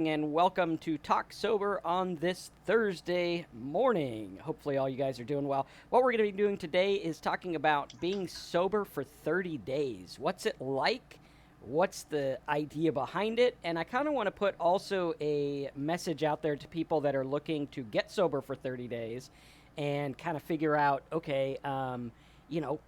and welcome to Talk Sober on this Thursday morning. Hopefully, all you guys are doing well. What we're going to be doing today is talking about being sober for 30 days. What's it like? What's the idea behind it? And I kind of want to put also a message out there to people that are looking to get sober for 30 days and kind of figure out, okay, you know,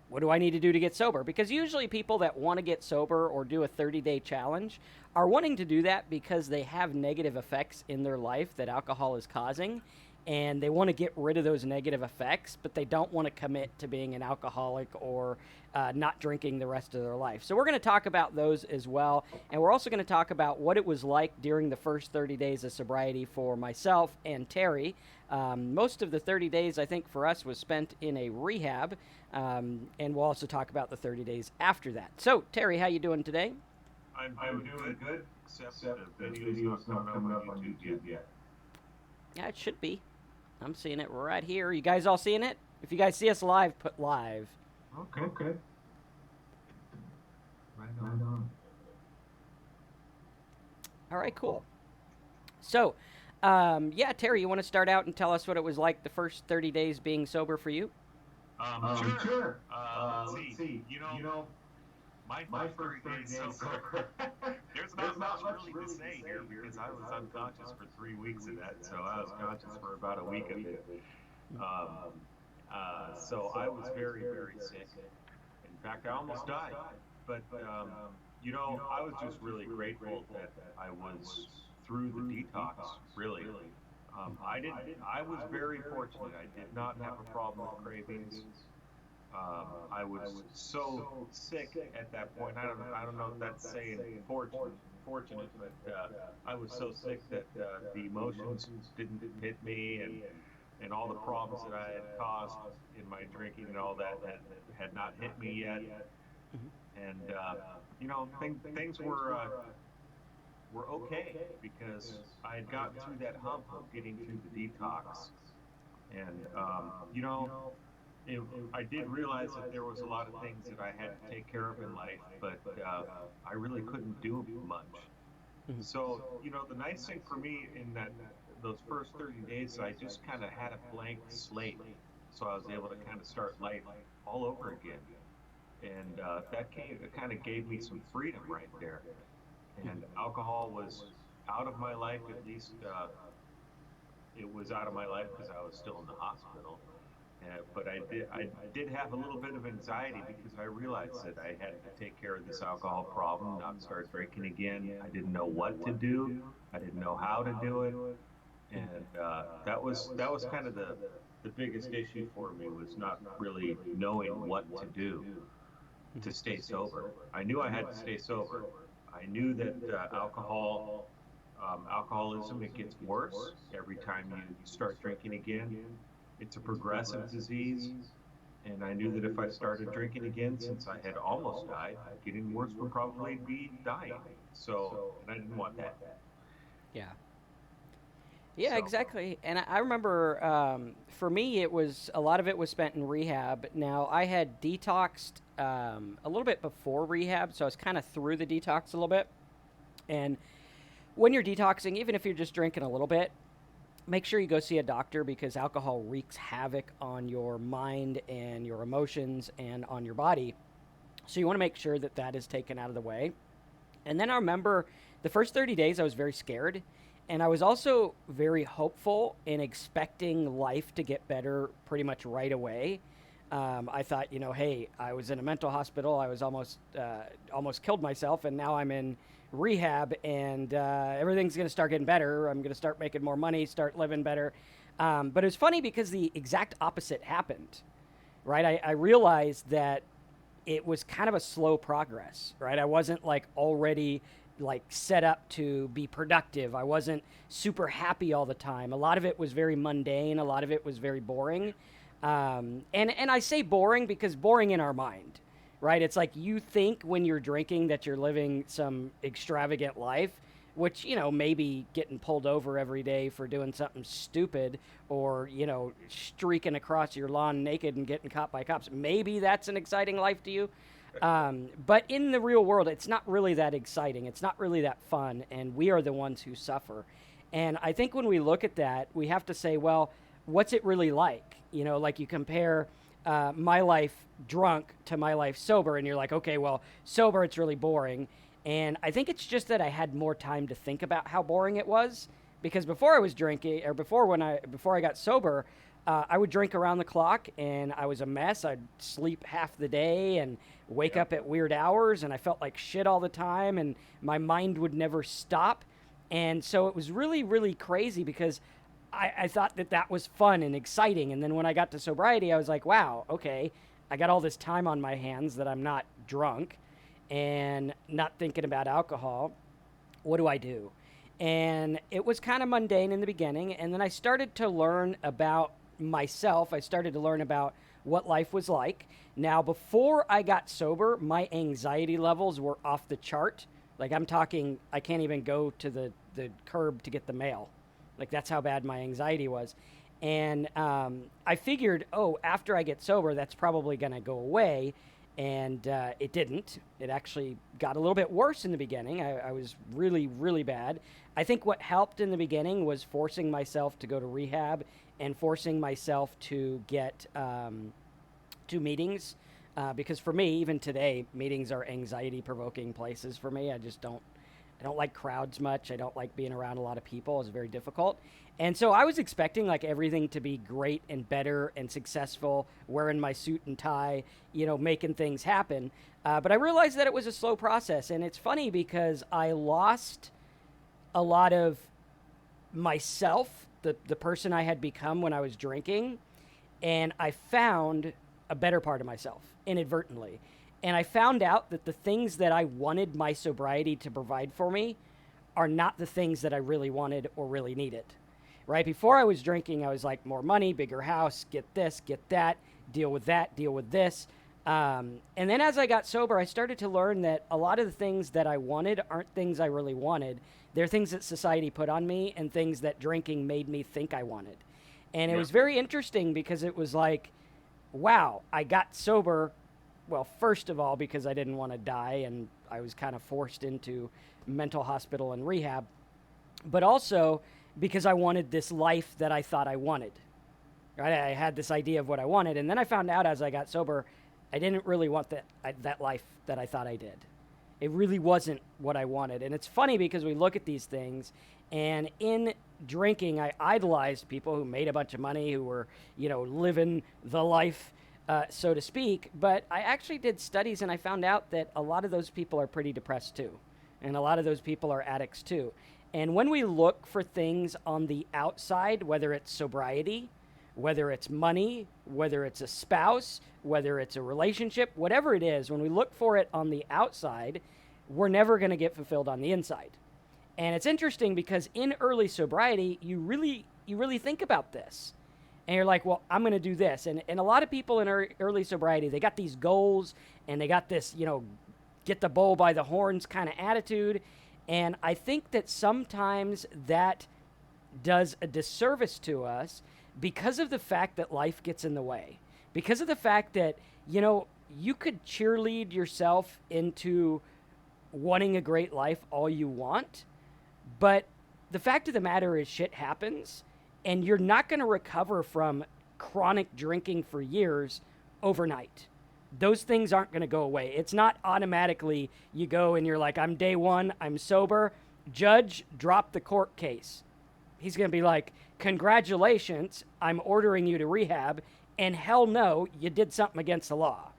what do I need to do to get sober? Because usually people that want to get sober or do a 30-day challenge are wanting to do that because they have negative effects in their life that alcohol is causing. And they want to get rid of those negative effects, but they don't want to commit to being an alcoholic or not drinking the rest of their life. So, we're going to talk about those as well. And we're also going to talk about what it was like during the first 30 days of sobriety for myself and Terry. Most of the 30 days, I think, for us was spent in a rehab. And we'll also talk about the 30 days after that. So, Terry, how you doing today? I'm doing good, except the video's not coming up on YouTube yet. Yeah, it should be. I'm seeing it right here. You guys all seeing it? If you guys see us live, put live. Okay. Right on. All right, cool. So, yeah, Terry, you want to start out and tell us what it was like the first 30 days being sober for you? Sure. Let's see. My first 30 days sober. There's not much really to say here because I was unconscious for 3 weeks of that, so I was conscious for about a week of it. So I was very, very sick. In fact, I almost died. But I was just really grateful that I was through the detox. Really, I was very fortunate. I did not have a problem with cravings. I was so sick at that point. I don't know if that's saying fortunate, but I was so sick that the emotions didn't hit me, and all the problems that I had caused in my drinking and all that had not hit me yet. And things were okay because I had gotten through that hump of getting through the detox, and I did realize that there was a lot of things that I had to take care of in life, but I really couldn't do much. So, the nice thing for me in those first 30 days, I just kind of had a blank slate. So I was able to kind of start life all over again. And it kind of gave me some freedom right there. And alcohol was out of my life, at least it was out of my life because I was still in the hospital. But I did have a little bit of anxiety because I realized that I had to take care of this alcohol problem, not start drinking again. I didn't know what to do. I didn't know how to do it, and that was kind of the biggest issue for me, was not really knowing what to do to stay sober. I knew I had to stay sober. I knew that alcoholism, it gets worse every time you start drinking again. It's a progressive disease, and I knew that if I started drinking again, since I had almost died, getting worse would probably be dying. So, and I didn't want that. Yeah. Yeah, So, exactly. And I remember for me, it was a lot of it was spent in rehab. Now, I had detoxed a little bit before rehab, so I was kind of through the detox a little bit. And when you're detoxing, even if you're just drinking a little bit, make sure you go see a doctor because alcohol wreaks havoc on your mind and your emotions and on your body. So you want to make sure that that is taken out of the way. And then I remember the first 30 days I was very scared. And I was also very hopeful and expecting life to get better pretty much right away. I thought, hey, I was in a mental hospital. I was almost killed myself, and now I'm in rehab, and everything's going to start getting better. I'm going to start making more money, start living better. But it was funny because the exact opposite happened, right? I realized that it was kind of a slow progress, right? I wasn't like already like set up to be productive. I wasn't super happy all the time. A lot of it was very mundane. A lot of it was very boring. And I say boring because boring in our mind, right? It's like you think when you're drinking that you're living some extravagant life, which, maybe getting pulled over every day for doing something stupid or, streaking across your lawn naked and getting caught by cops. Maybe that's an exciting life to you. But in the real world, it's not really that exciting. It's not really that fun, and we are the ones who suffer. And I think when we look at that, we have to say, well, what's it really like? You know, like you compare my life drunk to my life sober, and you're like, okay, well, sober, it's really boring. And I think it's just that I had more time to think about how boring it was, because before I was drinking, or before I got sober, I would drink around the clock, and I was a mess. I'd sleep half the day and wake Yep. up at weird hours, and I felt like shit all the time, and my mind would never stop. And so it was really, really crazy because I thought that that was fun and exciting. And then when I got to sobriety, I was like, wow, okay, I got all this time on my hands that I'm not drunk and not thinking about alcohol. What do I do? And it was kind of mundane in the beginning. And then I started to learn about myself. I started to learn about what life was like. Now, before I got sober, my anxiety levels were off the chart. Like, I'm talking, I can't even go to the curb to get the mail. Like, that's how bad my anxiety was. And I figured, oh, after I get sober, that's probably going to go away. And it didn't. It actually got a little bit worse in the beginning. I was really, really bad. I think what helped in the beginning was forcing myself to go to rehab and forcing myself to get to meetings. Because for me, even today, meetings are anxiety provoking places for me. I don't like crowds much. I don't like being around a lot of people. It's very difficult. And so I was expecting like everything to be great and better and successful, wearing my suit and tie, you know, making things happen. But I realized that it was a slow process. And it's funny because I lost a lot of myself, the person I had become when I was drinking, and I found a better part of myself inadvertently. And I found out that the things that I wanted my sobriety to provide for me are not the things that I really wanted or really needed. Right? Before I was drinking, I was like, more money, bigger house, get this, get that, deal with this. And then as I got sober, I started to learn that a lot of the things that I wanted aren't things I really wanted. They're things that society put on me and things that drinking made me think I wanted. And it Yeah. was very interesting because it was like, wow, I got sober. Well, first of all, because I didn't want to die and I was kind of forced into mental hospital and rehab, but also because I wanted this life that I thought I wanted. Right? I had this idea of what I wanted, and then I found out as I got sober, I didn't really want that life that I thought I did. It really wasn't what I wanted, and it's funny because we look at these things, and in drinking, I idolized people who made a bunch of money, who were living the life, so to speak. But I actually did studies, and I found out that a lot of those people are pretty depressed too, and a lot of those people are addicts too. And when we look for things on the outside, whether it's sobriety, whether it's money, whether it's a spouse, whether it's a relationship, whatever it is, when we look for it on the outside, we're never going to get fulfilled on the inside. And it's interesting because in early sobriety, you really think about this. And you're like, well, I'm going to do this. And a lot of people in early sobriety, they got these goals and they got this, get the bull by the horns kind of attitude. And I think that sometimes that does a disservice to us because of the fact that life gets in the way. Because of the fact that, you could cheerlead yourself into wanting a great life all you want, but the fact of the matter is shit happens, and you're not going to recover from chronic drinking for years overnight. Those things aren't going to go away. It's not automatically you go and you're like, I'm day one, I'm sober. Judge, drop the court case. He's going to be like, congratulations, I'm ordering you to rehab. And hell no, you did something against the law.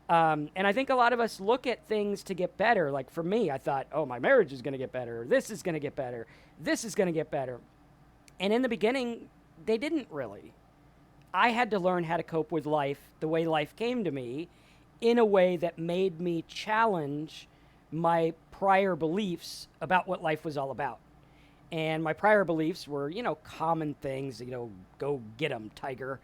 And I think a lot of us look at things to get better. Like for me, I thought, oh, my marriage is going to get better. This is going to get better. This is going to get better. And in the beginning, they didn't really. I had to learn how to cope with life the way life came to me in a way that made me challenge my prior beliefs about what life was all about. And my prior beliefs were, common things, go get 'em, tiger.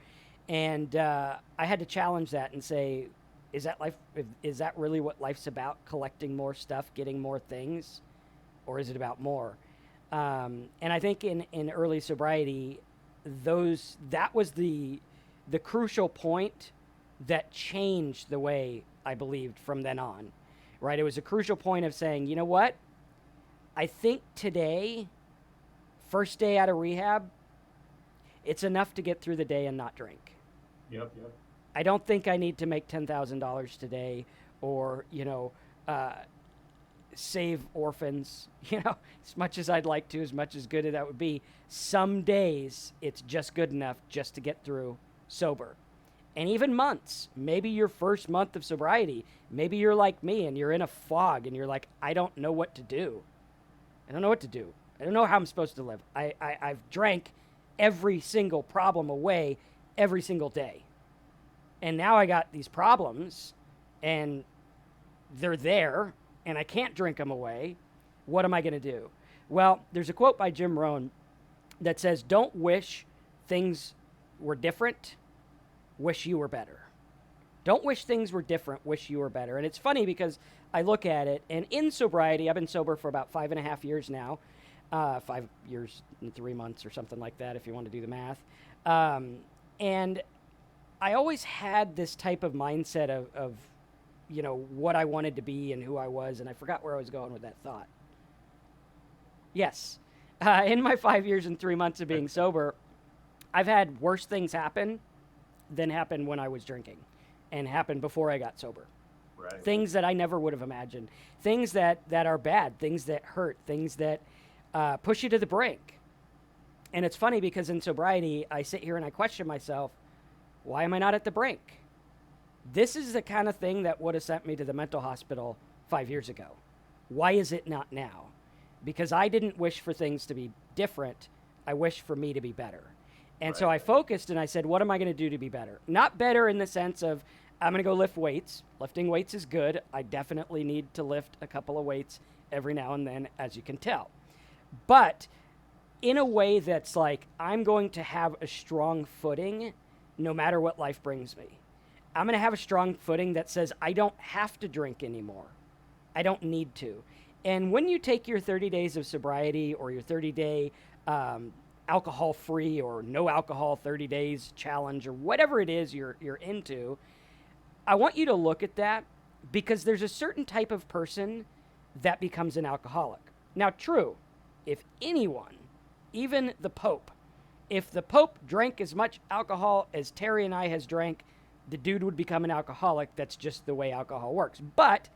And I had to challenge that and say, is that life? Is that really what life's about? Collecting more stuff, getting more things, or is it about more? And I think in early sobriety, that was the crucial point that changed the way I believed from then on, right? It was a crucial point of saying, you know what? I think today, first day out of rehab, it's enough to get through the day and not drink. Yep. Yep. I don't think I need to make $10,000 today or, save orphans, as much as I'd like to, as much as good as that would be. Some days it's just good enough just to get through sober. And even months, maybe your first month of sobriety, maybe you're like me and you're in a fog and you're like, I don't know what to do. I don't know what to do. I don't know how I'm supposed to live. I've drank every single problem away every single day. And now I got these problems and they're there and I can't drink them away. What am I going to do? Well, there's a quote by Jim Rohn that says, don't wish things were different, wish you were better. Don't wish things were different, wish you were better. And it's funny because I look at it, and in sobriety, I've been sober for about 5.5 years now, 5 years and 3 months or something like that, if you want to do the math. And I always had this type of mindset of what I wanted to be and who I was, and I forgot where I was going with that thought. Yes. In my 5 years and 3 months of being sober, I've had worse things happen than happened when I was drinking and happened before I got sober. Right. Things that I never would have imagined. Things that are bad. Things that hurt. Things that push you to the brink. And it's funny because in sobriety, I sit here and I question myself, why am I not at the brink? This is the kind of thing that would have sent me to the mental hospital 5 years ago. Why is it not now? Because I didn't wish for things to be different. I wished for me to be better. And so I focused and I said, what am I going to do to be better? Not better in the sense of I'm going to go lift weights. Lifting weights is good. I definitely need to lift a couple of weights every now and then, as you can tell. But in a way that's like, I'm going to have a strong footing no matter what life brings me. I'm going to have a strong footing that says I don't have to drink anymore. I don't need to. And when you take your 30 days of sobriety or your 30-day alcohol-free or no alcohol 30 days challenge or whatever it is you're into, I want you to look at that because there's a certain type of person that becomes an alcoholic. Now, true, if anyone, even the Pope, if the Pope drank as much alcohol as Terry and I has drank, the dude would become an alcoholic. That's just the way alcohol works. But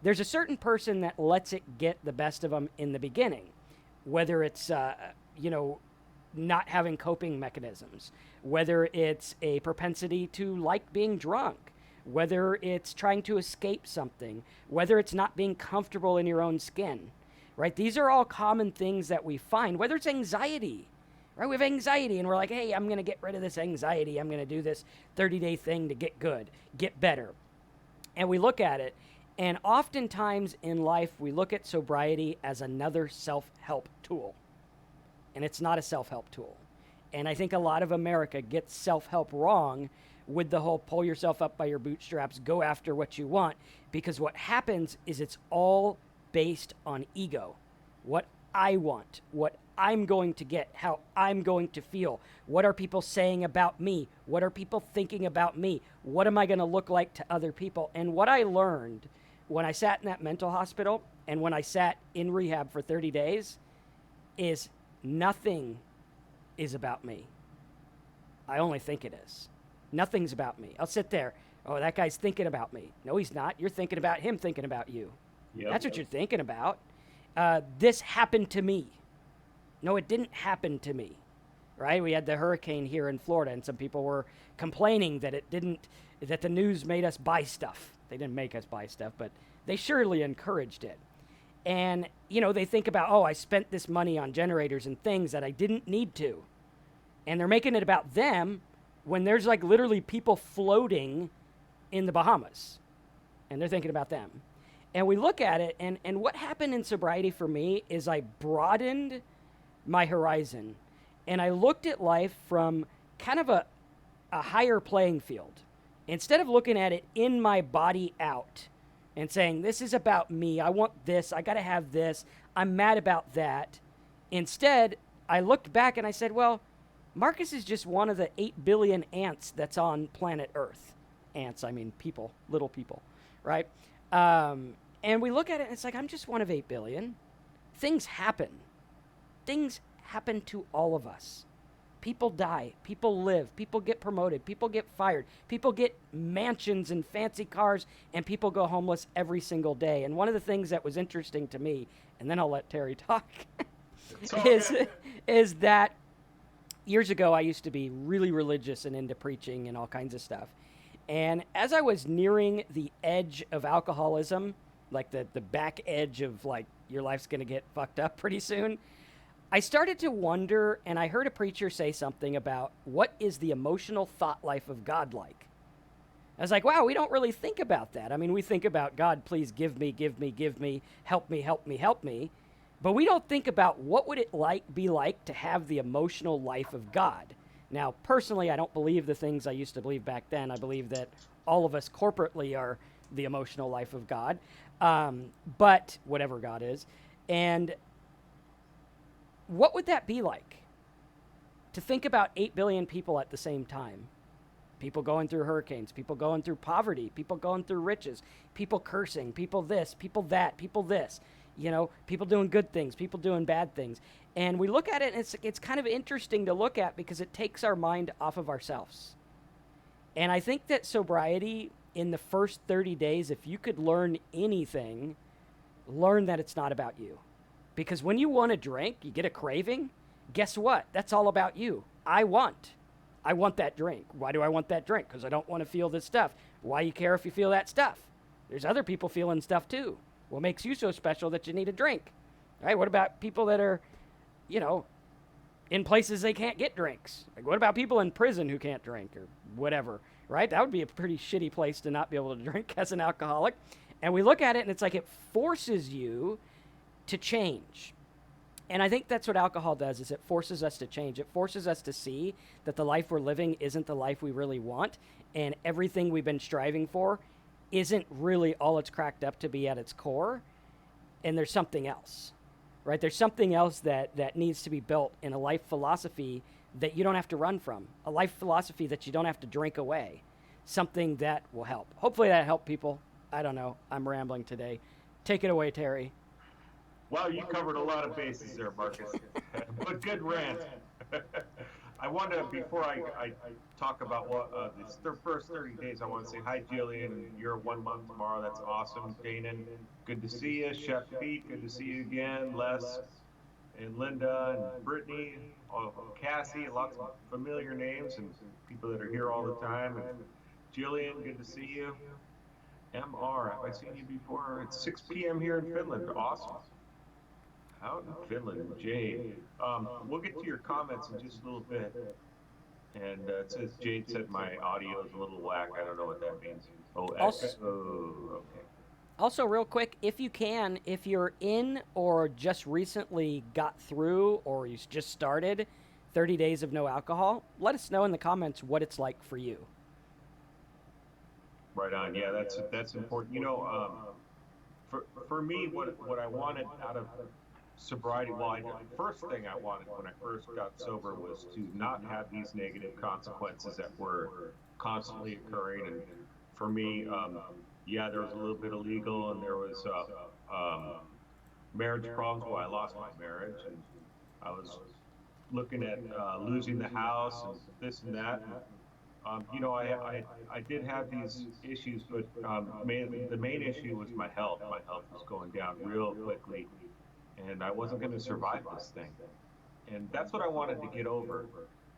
there's a certain person that lets it get the best of them in the beginning, whether it's, not having coping mechanisms, whether it's a propensity to like being drunk, whether it's trying to escape something, whether it's not being comfortable in your own skin, right? These are all common things that we find, whether it's anxiety, right? We have anxiety and we're like, hey, I'm going to get rid of this anxiety. I'm going to do this 30-day thing to get good, get better. And we look at it, and oftentimes in life, we look at sobriety as another self-help tool. And it's not a self-help tool. And I think a lot of America gets self-help wrong with the whole pull yourself up by your bootstraps, go after what you want, because what happens is it's all based on ego. What I want, what I'm going to get, how I'm going to feel. What are people saying about me? What are people thinking about me? What am I going to look like to other people? And what I learned when I sat in that mental hospital and when I sat in rehab for 30 days is nothing is about me. I only think it is. Nothing's about me. I'll sit there. Oh, that guy's thinking about me. No, he's not. You're thinking about him thinking about you. Yep. That's what you're thinking about. This happened to me. No, it didn't happen to me. Right? We had the hurricane here in Florida, and some people were complaining that that the news made us buy stuff. They didn't make us buy stuff, but they surely encouraged it. And, they think about, I spent this money on generators and things that I didn't need to. And they're making it about them when there's like literally people floating in the Bahamas. And they're thinking about them. And we look at it, and what happened in sobriety for me is I broadened my horizon. And I looked at life from kind of a higher playing field. Instead of looking at it in my body out and saying, this is about me, I want this, I got to have this, I'm mad about that. Instead, I looked back and I said, well, Marcus is just one of the 8 billion ants that's on planet Earth. Ants, I mean people, little people, right? And we look at it and it's like, I'm just one of 8 billion. Things happen. Things happen to all of us. People die, people live, people get promoted, people get fired, people get mansions and fancy cars, and people go homeless every single day. And one of the things that was interesting to me, and then I'll let Terry talk, It's all is good. is that years ago I used to be really religious and into preaching and all kinds of stuff. And as I was nearing the edge of alcoholism, like the back edge of like your life's going to get fucked up pretty soon, I started to wonder, and I heard a preacher say something about what is the emotional thought life of God like? I was like, wow, we don't really think about that. I mean, we think about God, please give me, give me, give me, help me, help me, help me. But we don't think about what would it be like to have the emotional life of God. Now, personally, I don't believe the things I used to believe back then. I believe that all of us corporately are the emotional life of God, but whatever God is. And what would that be like to think about 8 billion people at the same time? People going through hurricanes, people going through poverty, people going through riches, people cursing, people this, people that, people this, people doing good things, people doing bad things. And we look at it and it's kind of interesting to look at because it takes our mind off of ourselves. And I think that sobriety in the first 30 days, if you could learn anything, learn that it's not about you. Because when you want a drink, you get a craving, guess what? That's all about you. I want that drink. Why do I want that drink? Because I don't want to feel this stuff. Why you care if you feel that stuff? There's other people feeling stuff too. What makes you so special that you need a drink? All right, what about people that are, you know, in places they can't get drinks? Like, what about people in prison who can't drink or whatever, right? That would be a pretty shitty place to not be able to drink as an alcoholic. And we look at it and it's like it forces you to change. And I think that's what alcohol does is it forces us to change. It forces us to see that the life we're living isn't the life we really want, and everything we've been striving for isn't really all it's cracked up to be at its core, and there's something else. Right? There's something else that needs to be built in a life philosophy that you don't have to run from. A life philosophy that you don't have to drink away. Something that will help. Hopefully that helped people. I don't know. I'm rambling today. Take it away, Terry. Wow, you covered a lot of bases there, Marcus. But good rant. I want to, before I talk about what this first 30 days, I want to say hi, Jillian. You're 1 month tomorrow. That's awesome. Danon, good to see you. Chef Pete, good to see you again. Les and Linda and Brittany, Cassie, lots of familiar names and people that are here all the time. And Jillian, good to see you. MR, have I seen you before? It's 6 p.m. here in Finland. Awesome. Out in Finland, Jade. We'll get to your comments in just a little bit. And it says Jade said my audio is a little whack. I don't know what that means. Oh, Also, okay. also, real quick, if you can, if you're in or just recently got through or you just started 30 days of no alcohol, let us know in the comments what it's like for you. Right on. Yeah, that's important. For me, what I wanted out of sobriety, well, first thing I wanted when I first got sober was to not have these negative consequences that were constantly occurring. And for me, yeah, there was a little bit of legal, and there was marriage problems. Well, I lost my marriage, and I was looking at losing the house and this and that. And, I did have these issues, but the main issue was my health. My health was going down real quickly, and I wasn't going to survive this thing. And that's what I wanted to get over.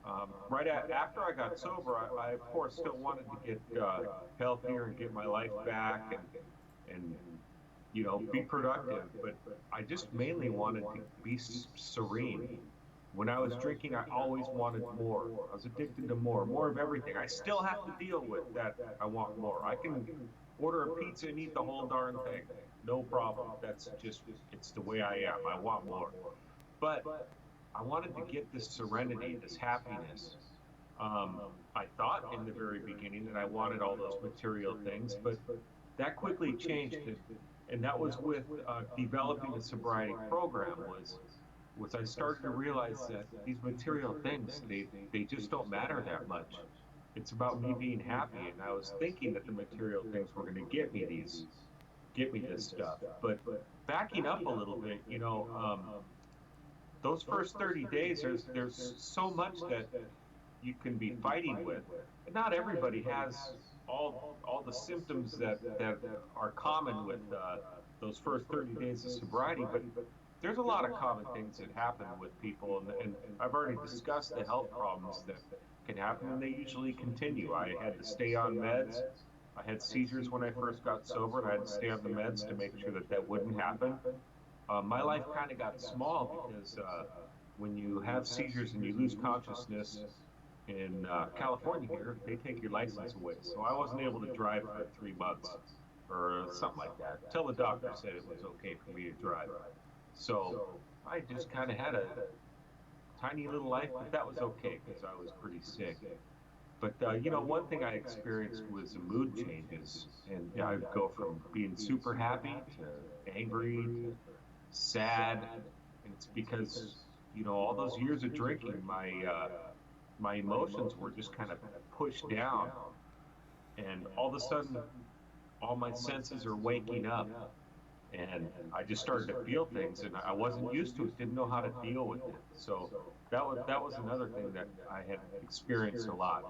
After I got sober, I of course still wanted to get healthier and get my life back and be productive. But I just mainly wanted to be serene. When I was drinking, I always wanted more. I was addicted to more of everything. I still have to deal with that. I want more. I can order a pizza and eat the whole darn thing. No problem. That's just, it's the way I am. I want more. But I wanted to get this serenity, this happiness. I thought in the very beginning that I wanted all those material things, but that quickly changed. And that was with developing a sobriety program was I started to realize that these material things, they just don't matter that much. It's about me being happy. And I was thinking that the material things were going to get me this stuff. But backing up a little bit, those first 30 days, there's so much that you can be fighting with. And not everybody has all the symptoms that are common with those first 30 days of sobriety, but there's a lot of common things that happen with people, and I've already discussed the health problems that can happen, and they usually continue. I had to stay on meds. I had seizures when I first got sober, and I had to stay on the meds to make sure that that wouldn't happen. My life kind of got small because when you have seizures and you lose consciousness in California here, they take your license away. So I wasn't able to drive for 3 months or something like that until the doctor said it was okay for me to drive. So I just kind of had a tiny little life, but that was okay because I was pretty sick. But one thing I experienced was the mood changes, and I'd go from being super happy to angry to sad, and it's because all those years of drinking, my emotions were just kind of pushed down, and all of a sudden, all my senses are waking up, and I just started to feel things, and I wasn't used to it, didn't know how to deal with it. So that was another thing that I had experienced a lot.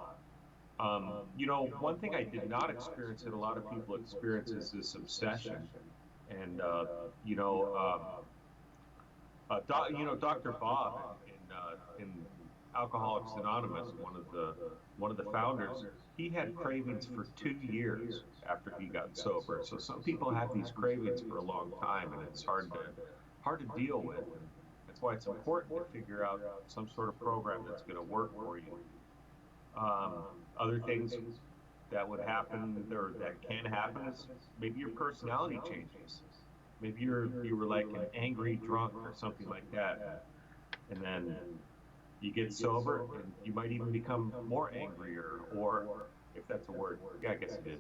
One thing I did not experience that a lot of people experience is this obsession. And Dr. Bob in Alcoholics Anonymous, one of the founders, he had cravings for 2 years after he got sober. So some people have these cravings for a long time, and it's hard to deal with. And that's why it's important to figure out some sort of program that's going to work for you. Um, Other things that would happen or that can happen is maybe your personality changes. Maybe you were like an angry drunk or something like that, and then you get sober and you might even become more angrier, or if that's a word, yeah, I guess it is.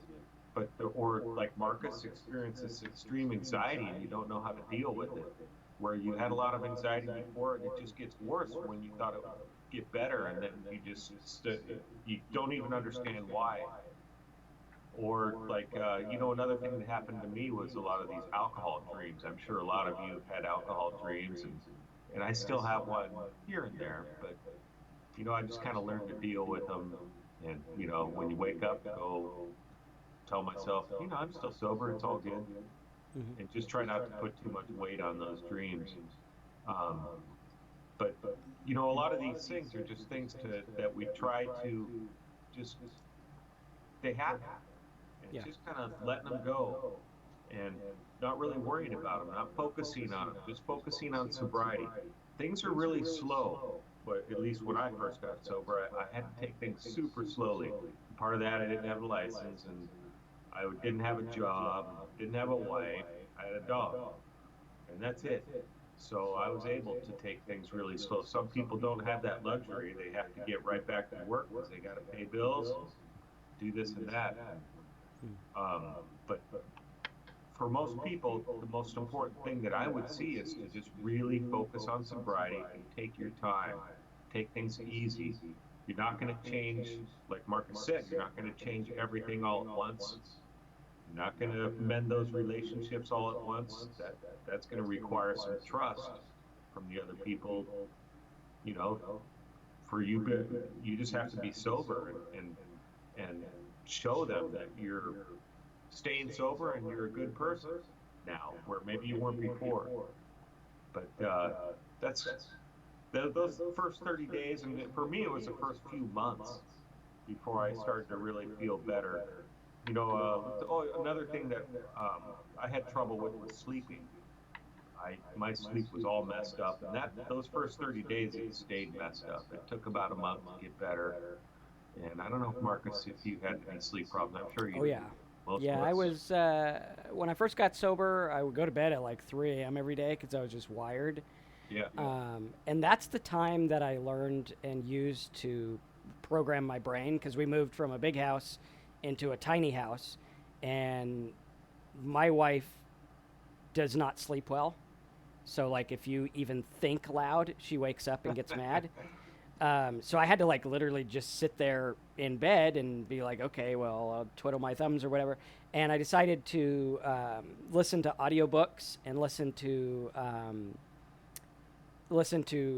But or like Marcus experiences extreme anxiety and you don't know how to deal with it, where you had a lot of anxiety before and it just gets worse when you thought it would get better, and then you don't even understand why. Or like another thing that happened to me was a lot of these alcohol dreams. I'm sure a lot of you have had alcohol dreams, and I still have one here and there, but I just kind of learned to deal with them. And when you wake up, go tell myself, I'm still sober, it's all good, Hmm. and just try not to put too much weight on those dreams. um, but a lot of these things are just things that we try to just, they happen, and Yeah. just kind of letting them go, and not really worrying about them, not focusing on them, just focusing on sobriety. Things are really slow, but at least when I first got sober, I had to take things super slowly. Part of that, I didn't have a license, and I didn't have a job, didn't have a wife, I had a dog, and that's it. So I was able to take things really slow. Some people don't have that luxury. They have to get right back to work because they got to pay bills and do this and that. But for most people, the most important thing that I would see is to just really focus on sobriety and take your time, take things easy. You're not going to change, like Marcus said, you're not going to change everything all at once. You're not going to mend those relationships all at once. That's going to require some trust from the other people. You know, for you, you just have to be sober and show them that you're staying sober and you're a good person now, where maybe you weren't before. But that's those first 30 days, and for me, it was the first few months before I started to really feel better. Another thing that I had trouble with was sleeping. My sleep was all messed up, and that those first 30 days it stayed messed up. It took about a month to get better, and I don't know if Marcus, if you had any sleep problems. I'm sure you Oh do. yeah. Most Yeah, of I us. was when I first got sober, I would go to bed at like 3 a.m. every day because I was just wired. Yeah. And that's the time that I learned and used to program my brain because we moved from a big house into a tiny house, and my wife does not sleep well. So like if you even think loud, she wakes up and gets mad. So I had to like literally just sit there in bed and be like, okay, well, I'll twiddle my thumbs or whatever. And I decided to listen to audiobooks and listen to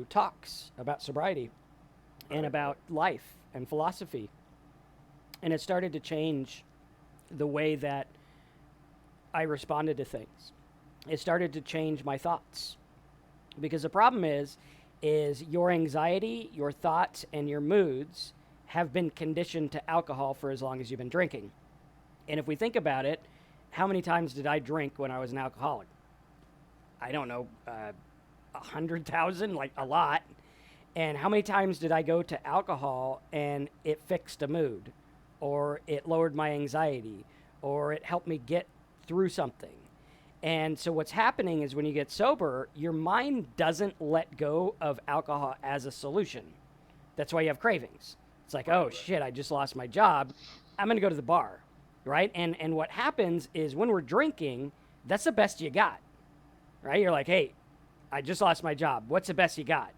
talks about sobriety and Right. about life and philosophy. And it started to change the way that I responded to things. It started to change my thoughts. Because the problem is your anxiety, your thoughts, and your moods have been conditioned to alcohol for as long as you've been drinking. And if we think about it, how many times did I drink when I was an alcoholic? I don't know, 100,000, like a lot. And how many times did I go to alcohol and it fixed a mood, or it lowered my anxiety, or it helped me get through something? And so what's happening is when you get sober, your mind doesn't let go of alcohol as a solution. That's why you have cravings. It's like, Right. oh shit, I just lost my job. I'm going to go to the bar, right? And what happens is when we're drinking, that's the best you got, right? You're like, hey, I just lost my job. What's the best you got?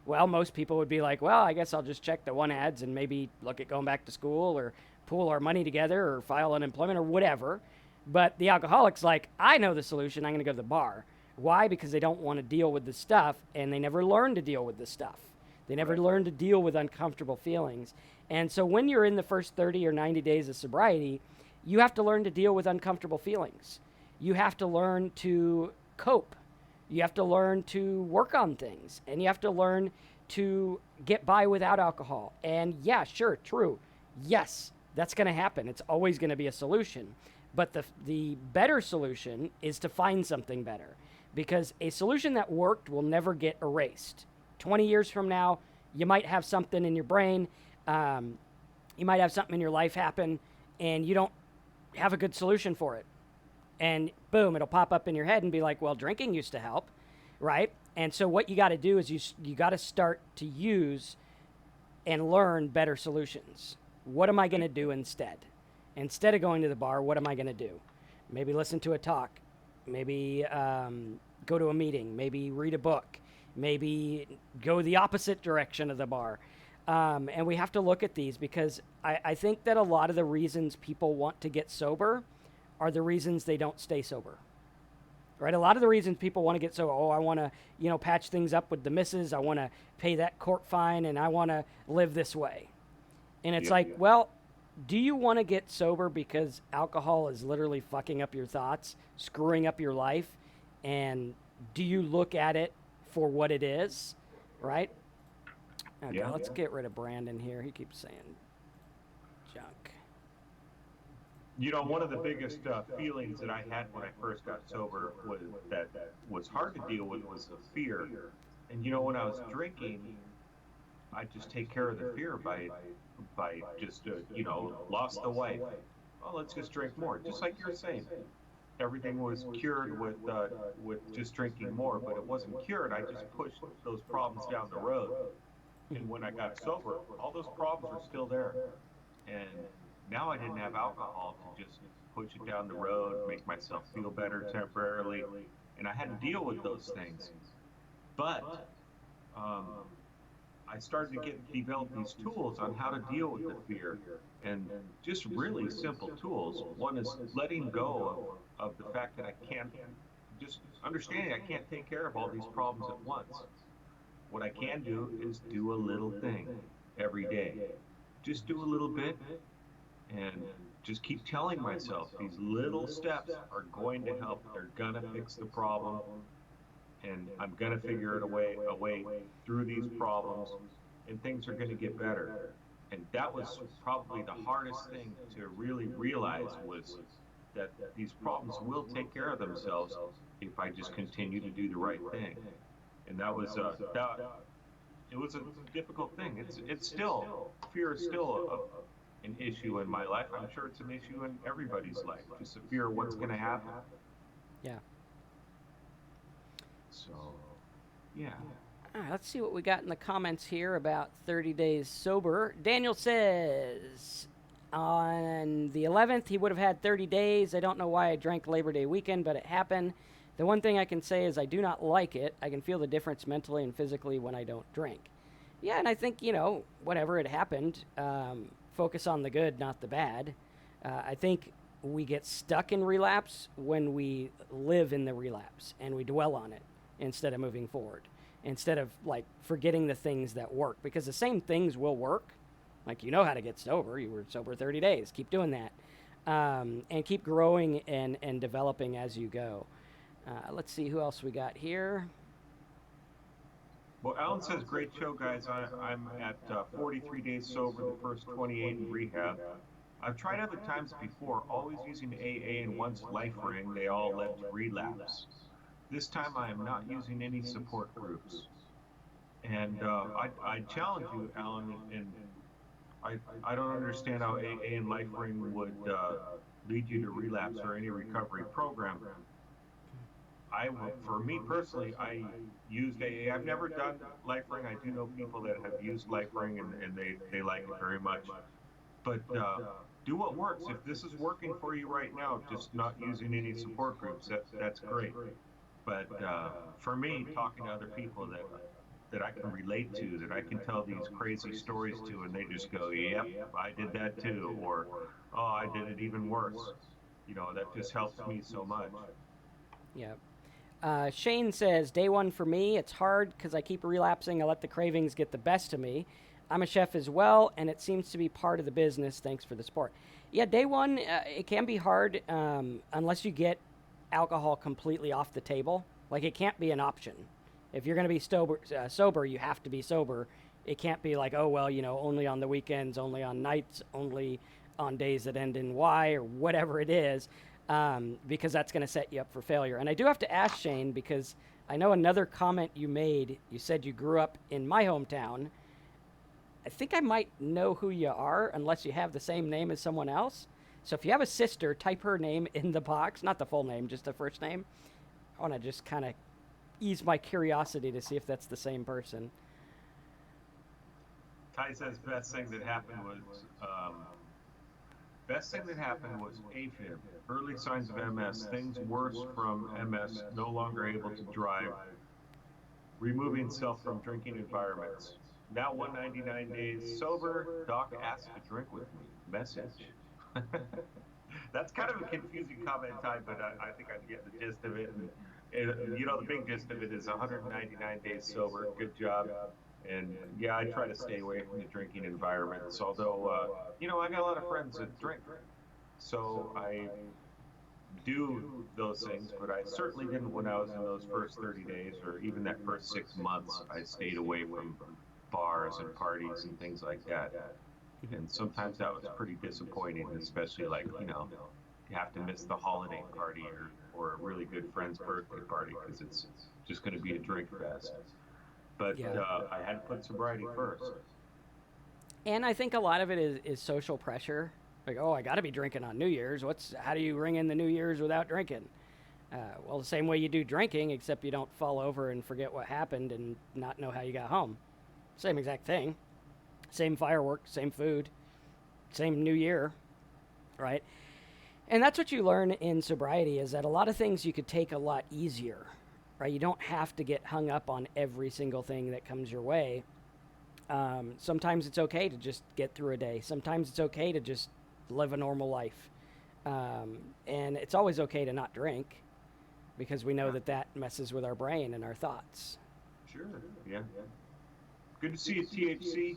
Well, most people would be like, well, I guess I'll just check the one ads and maybe look at going back to school or pool our money together or file unemployment or whatever. But the alcoholic's like, I know the solution. I'm going to go to the bar. Why? Because they don't want to deal with the stuff and they never learn to deal with the stuff. They never Right. learn to deal with uncomfortable feelings. And so when you're in the first 30 or 90 days of sobriety, you have to learn to deal with uncomfortable feelings. You have to learn to cope. You have to learn to work on things, and you have to learn to get by without alcohol. And yeah, sure, true. Yes, that's going to happen. It's always going to be a solution. But the better solution is to find something better, because a solution that worked will never get erased. 20 years from now, you might have something in your brain, um, you might have something in your life happen, and you don't have a good solution for it, and boom, it'll pop up in your head and be like, well, drinking used to help, right? And so what you got to do is you got to start to use and learn better solutions. What am I going to do instead? Instead of going to the bar, what am I going to do? Maybe listen to a talk, maybe go to a meeting, maybe read a book, maybe go the opposite direction of the bar. And we have to look at these, because I think that a lot of the reasons people want to get sober are the reasons they don't stay sober. Right? A lot of the reasons people want to get sober, oh, I want to, patch things up with the missus, I want to pay that court fine, and I want to live this way. And it's Yep. like, well, do you want to get sober because alcohol is literally fucking up your thoughts, screwing up your life? And do you look at it for what it is? Right? Okay, Yeah. let's get rid of Brandon here. He keeps saying junk. One of the biggest feelings that I had when I first got sober was that was hard to deal with was the fear. And when I was drinking, I just take care of the fear by just lost the wife. Oh, let's just drink more, just like you're saying. Everything was cured with just drinking more, but it wasn't cured. I just pushed those problems down the road. And when I got sober, all those problems were still there. And now I didn't have alcohol to just push it down the road, make myself feel better temporarily, and I had to deal with those things. But um, I started to develop these tools on how to deal with the fear, and just really simple tools. One is letting go of the fact that I can't, just understanding I can't take care of all these problems at once. What I can do is do a little thing every day. Just do a little bit, and just keep telling myself these little steps are going to help. They're gonna fix the problem, and I'm gonna figure it a way through these problems, and things are gonna get better. And that was probably the hardest thing to really realize, was that these problems will take care of themselves if I just continue to do the right thing. And that was it was a difficult thing. It's still, fear is still an issue in my life. I'm sure it's an issue in everybody's life. Just the fear of what's going to happen. Yeah. So, yeah. All right, let's see what we got in the comments here about 30 days sober. Daniel says on the 11th he would have had 30 days. I don't know why I drank Labor Day weekend, but it happened. The one thing I can say is I do not like it. I can feel the difference mentally and physically when I don't drink. Yeah, and I think, whatever had happened, focus on the good, not the bad. I think we get stuck in relapse when we live in the relapse and we dwell on it instead of moving forward, instead of like forgetting the things that work, because the same things will work. Like, you know how to get sober. You were sober 30 days. Keep doing that. And keep growing and developing as you go. Let's see who else we got here. Well, Alan says, great show, guys. I'm at 43 days sober, the first 28 in rehab. I've tried other times before, always using AA and once life ring, they all led to relapse. This time I am not using any support groups. And I challenge you, Alan, and I don't understand how AA and life ring would lead you to relapse or any recovery program. For me personally, I used AA. I've never done LifeRing. I do know people that have used LifeRing and they like it very much. But do what works. If this is working for you right now, just not using any support groups, that's great. But for me, talking to other people that I can relate to, that I can tell these crazy stories to, and they just go, "Yep, I did that too," or "Oh, I did it even worse." That just helps me so much. Yeah. Shane says, day one for me, it's hard because I keep relapsing. I let the cravings get the best of me. I'm a chef as well, and it seems to be part of the business. Thanks for the support. Yeah, day one, it can be hard unless you get alcohol completely off the table. Like, it can't be an option. If you're going to be sober, you have to be sober. It can't be like, oh, well, only on the weekends, only on nights, only on days that end in Y or whatever it is, because that's going to set you up for failure. And I do have to ask Shane, because I know another comment you made, you said you grew up in my hometown. I think I might know who you are unless you have the same name as someone else. So if you have a sister, type her name in the box, not the full name, just the first name. I want to just kind of ease my curiosity to see if that's the same person. Ty says best thing that happened was AFib, early signs of MS, things worse from MS, no longer able to drive, removing self from drinking environments. Now 199 days sober, doc asked to drink with me. Message. That's kind of a confusing comment, Ty, but I think I'm getting the gist of it. And the big gist of it is 199 days sober. Good job. And yeah, I try to stay away from the drinking environments. Although, I got a lot of friends that drink, so I do those things. But I certainly didn't when I was in those first 30 days, or even that first 6 months. I stayed away from bars and parties and things like that. And sometimes that was pretty disappointing, especially like, you have to miss the holiday party or a really good friend's birthday party because it's just going to be a drink fest. But Yeah. I had to put sobriety first. And I think a lot of it is social pressure. Like, oh, I got to be drinking on New Year's. How do you ring in the New Year's without drinking? Well, the same way you do drinking, except you don't fall over and forget what happened and not know how you got home. Same exact thing. Same fireworks, same food, same New Year, right? And that's what you learn in sobriety, is that a lot of things you could take a lot easier, right? You don't have to get hung up on every single thing that comes your way. Sometimes it's okay to just get through a day. Sometimes it's okay to just live a normal life. And it's always okay to not drink, because we know that messes with our brain and our thoughts. Sure. Yeah. Good to see you, THC.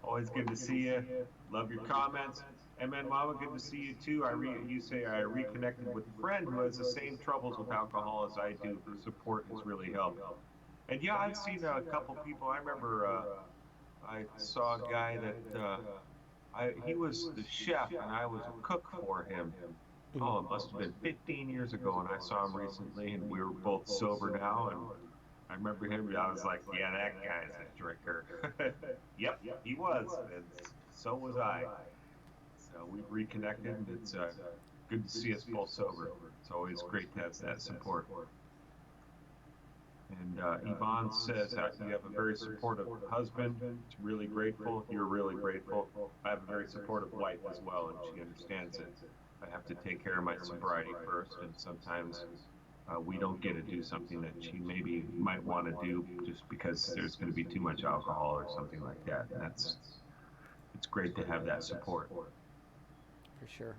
Always good to see you. Love your comments. MN Mama, good to see you too. You say I reconnected with a friend who has the same troubles with alcohol as I do. The support has really helped. And yeah, I've seen a couple people. I remember I saw a guy that he was the chef and I was a cook for him. Oh, it must have been 15 years ago, and I saw him recently, and we were both sober now. And I remember him. I was like, "Yeah, that guy's a drinker." Yep, he was, and so was I. So we've reconnected, and it's good to see us both sober. It's always great to have that support. And Yvonne says you have a very supportive husband. It's really grateful. You're really grateful. I have a very supportive wife as well, and she understands it. I have to take care of my sobriety first, and sometimes we don't get to do something that she maybe might want to do just because there's going to be too much alcohol or something like that. And it's great to have that support. For sure.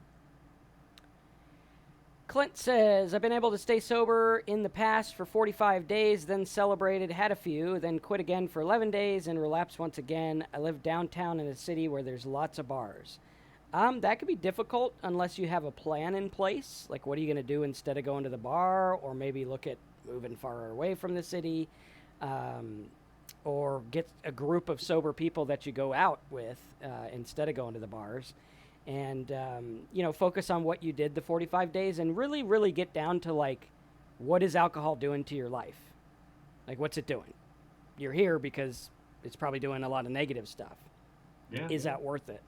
Clint says, I've been able to stay sober in the past for 45 days, then celebrated, had a few, then quit again for 11 days and relapsed once again. I live downtown in a city where there's lots of bars. That could be difficult unless you have a plan in place. Like, what are you going to do instead of going to the bar? Or maybe look at moving far away from the city. Um, or get a group of sober people that you go out with instead of going to the bars. And, focus on what you did the 45 days and really, really get down to, like, what is alcohol doing to your life? Like, what's it doing? You're here because it's probably doing a lot of negative stuff. Yeah. Is that worth it?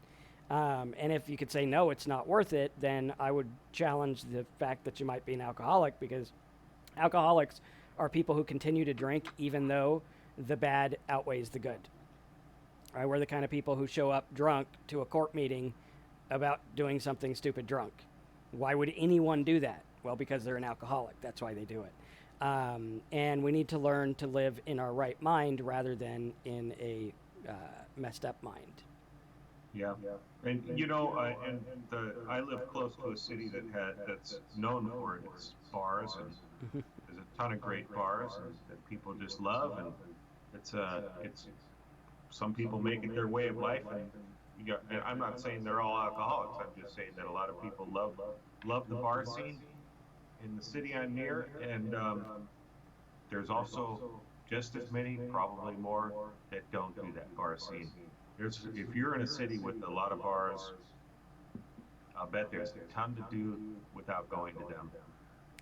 And if you could say no, it's not worth it, then I would challenge the fact that you might be an alcoholic, because alcoholics are people who continue to drink even though the bad outweighs the good. All right, we're the kind of people who show up drunk to a court meeting about doing something stupid drunk. Why would anyone do that? Well, because they're an alcoholic. That's why they do it. And we need to learn to live in our right mind rather than in a messed up mind. Yeah, and I live close to a city that's known for its bars, and there's a ton of great bars and that people just love, and it's some people make it their way of life, and I'm not saying they're all alcoholics. I'm just saying that a lot of people love the bar scene in the city I'm near, and there's also just as many, probably more, that don't do that bar scene. If you're in a city with a lot of bars, I'll bet there's a ton to do without going to them.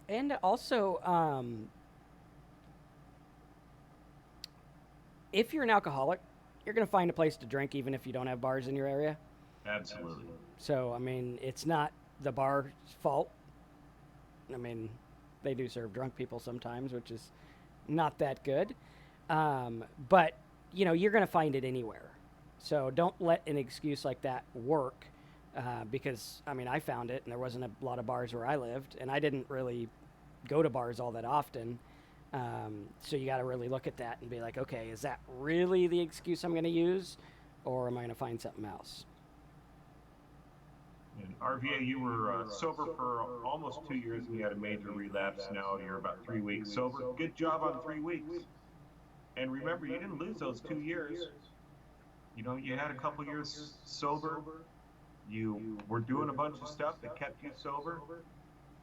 And also, if you're an alcoholic, you're going to find a place to drink even if you don't have bars in your area. Absolutely. So, I mean, it's not the bar's fault. I mean, they do serve drunk people sometimes, which is not that good. But, you're going to find it anywhere. So don't let an excuse like that work, because, I mean, I found it, and there wasn't a lot of bars where I lived, and I didn't really go to bars all that often. So you got to really look at that and be like, okay, is that really the excuse I'm going to use, or am I going to find something else? And RVA, you were sober for almost 2 years, and you had a major relapse. Now you're about 3 weeks sober. Good job on 3 weeks. And remember, you didn't lose those 2 years. You had a couple years sober. You were doing a bunch of stuff that kept you sober.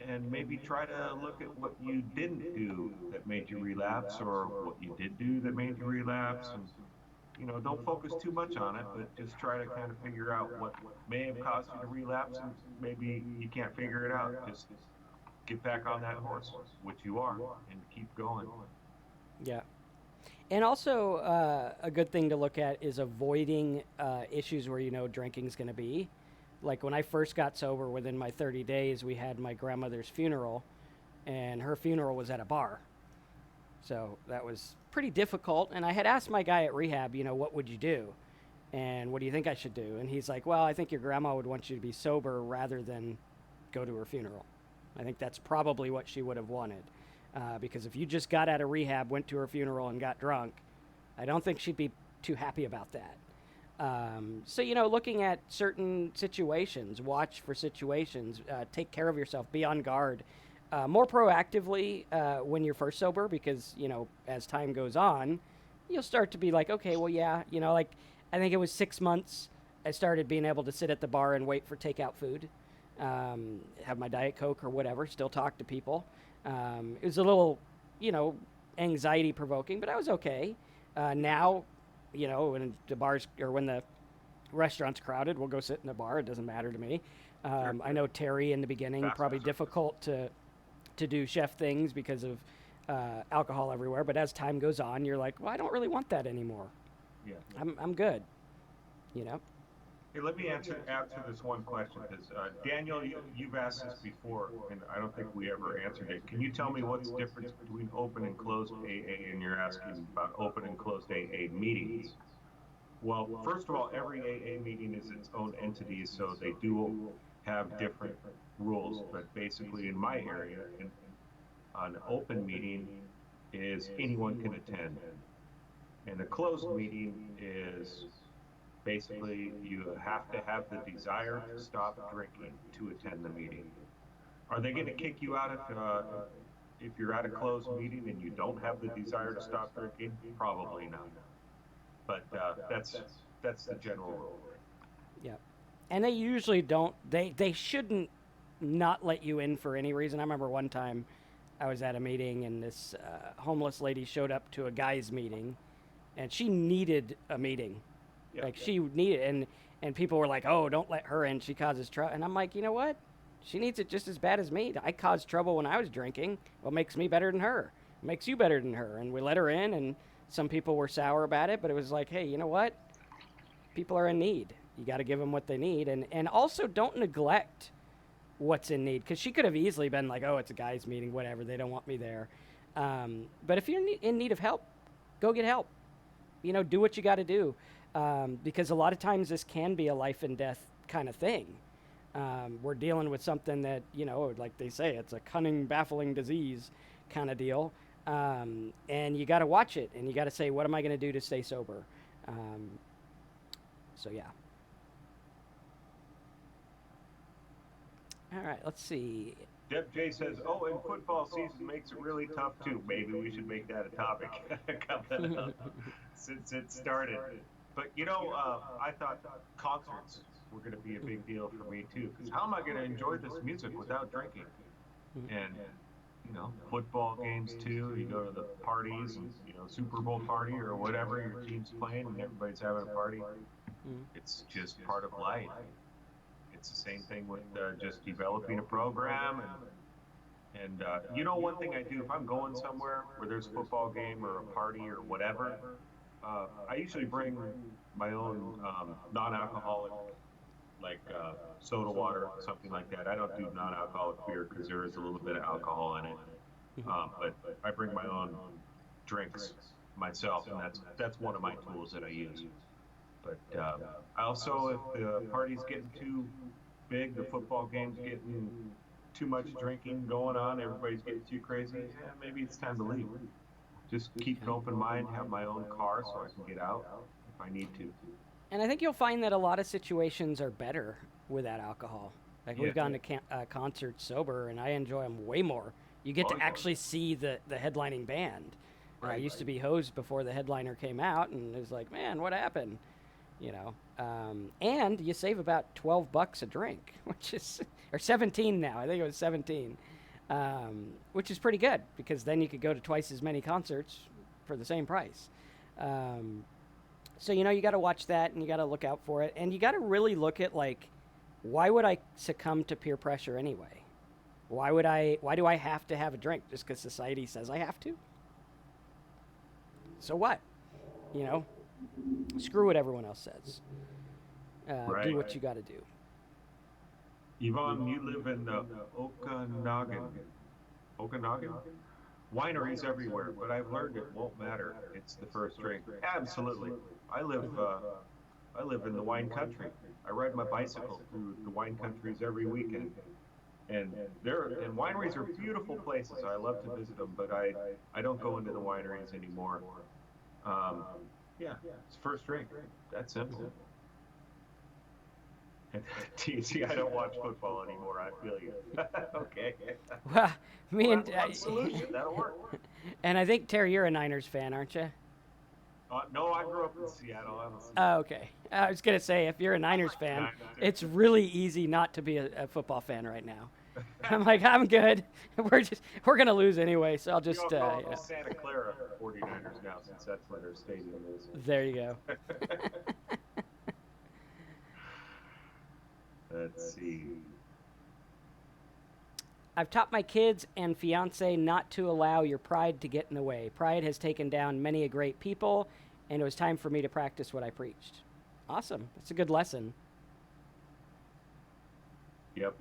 And maybe try to look at what you didn't do that made you relapse, or what you did do that made you relapse. And, don't focus too much on it, but just try to kind of figure out what may have caused you to relapse. And maybe you can't figure it out. Just get back on that horse, which you are, and keep going. Yeah. And also, a good thing to look at is avoiding issues where drinking's going to be. Like when I first got sober, within my 30 days, we had my grandmother's funeral, and her funeral was at a bar. So that was pretty difficult. And I had asked my guy at rehab, what would you do? And what do you think I should do? And he's like, well, I think your grandma would want you to be sober rather than go to her funeral. I think that's probably what she would have wanted. Because if you just got out of rehab, went to her funeral, and got drunk, I don't think she'd be too happy about that. So, looking at certain situations, watch for situations, take care of yourself, be on guard more proactively when you're first sober, because, as time goes on, you'll start to be like, okay, well, yeah, like I think it was 6 months I started being able to sit at the bar and wait for takeout food, have my Diet Coke or whatever, still talk to people. It was a little, anxiety provoking, but I was okay. Now, when the bars or when the restaurant's crowded, we'll go sit in the bar. It doesn't matter to me. I know Terry in the beginning, probably difficult to do chef things because of alcohol everywhere. But as time goes on, you're like, well, I don't really want that anymore. Yeah. I'm good. Hey, let me answer this one question, because Daniel, you've asked this before, and I don't think we ever answered it. Can you tell me what's the difference between open and closed AA? And you're asking about open and closed AA meetings. Well, first of all, every AA meeting is its own entity, so they do have different rules. But basically, in my area, and An open meeting is anyone can attend, and a closed meeting is basically you have to have the desire to stop drinking to attend the meeting. Are they going to kick you out if you're at a closed meeting and you don't have the desire to stop drinking? Probably not. But that's the general rule. Yeah. And they usually don't. They shouldn't not let you in for any reason. I remember one time I was at a meeting and this homeless lady showed up to a guys meeting, and she needed a meeting. Yeah. Like she needed, and people were like, "Oh, don't let her in. She causes trouble." And I'm like, you know what? She needs it just as bad as me. I caused trouble when I was drinking. What makes me better than her? What makes you better than her? And we let her in, and some people were sour about it, but it was like, hey, you know what? People are in need. You got to give them what they need, and also don't neglect what's in need, because she could have easily been like, oh, it's a guys meeting, whatever, they don't want me there. But if you're in need of help, go get help. Do what you got to do, because a lot of times this can be a life and death kind of thing. We're dealing with something that, like they say, it's a cunning, baffling disease kind of deal. And you got to watch it, and you got to say, what am I going to do to stay sober? So, yeah. All right, let's see. Deb J says, "Oh, and football season makes it really tough too. Maybe we should make that a topic coming up since it started." But I thought concerts were going to be a big deal for me too. Because how am I going to enjoy this music without drinking? And football games too. You go to the parties, and Super Bowl party or whatever your team's playing, and everybody's having a party. It's just part of life. It's the same thing with just developing a program, and one thing I do if I'm going somewhere where there's a football game or a party or whatever, I usually bring my own non-alcoholic, like soda water, something like that. I don't do non-alcoholic beer because there is a little bit of alcohol in it, but I bring my own drinks myself, and that's one of my tools that I use. But also, if the party's getting too big, the football game's getting too much drinking going on, everybody's getting too crazy, yeah, maybe it's time to leave. Just keep an open mind, have my own car so I can get out if I need to. And I think you'll find that a lot of situations are better without alcohol. Like we've gone to concerts sober, and I enjoy them way more. You get to actually see the headlining band. I used to be hosed before the headliner came out, and it was like, man, what happened? And you save about $12 a drink, which is, or 17 now. I think it was 17, which is pretty good because then you could go to twice as many concerts for the same price. So you got to watch that, and you got to look out for it, and you got to really look at like, why would I succumb to peer pressure anyway? Why do I have to have a drink just because society says I have to? So what? Screw what everyone else says. Do what you got to do. Yvonne, you live in Okanagan. Okanagan? Wineries everywhere, but I've learned it won't matter. It's the first drink. Absolutely. I live in the wine country. I ride my bicycle through the wine countries every weekend. And wineries are beautiful places. I love to visit them, but I don't go into the wineries anymore. Yeah, it's first drink. That's simple. TC, I don't watch football anymore. I feel you. Okay. Well, me and solution. That'll work. And I think Terry, you're a Niners fan, aren't you? No, I grew up in Seattle. Oh, okay. I was gonna say, if you're a Niners fan, it's really easy not to be a football fan right now. I'm like, I'm good. We're gonna lose anyway, so I'll just. Santa Clara 49ers now, since that's where their stadium is. There you go. Let's see. I've taught my kids and fiance not to allow your pride to get in the way. Pride has taken down many a great people, and it was time for me to practice what I preached. Awesome. That's a good lesson. Yep.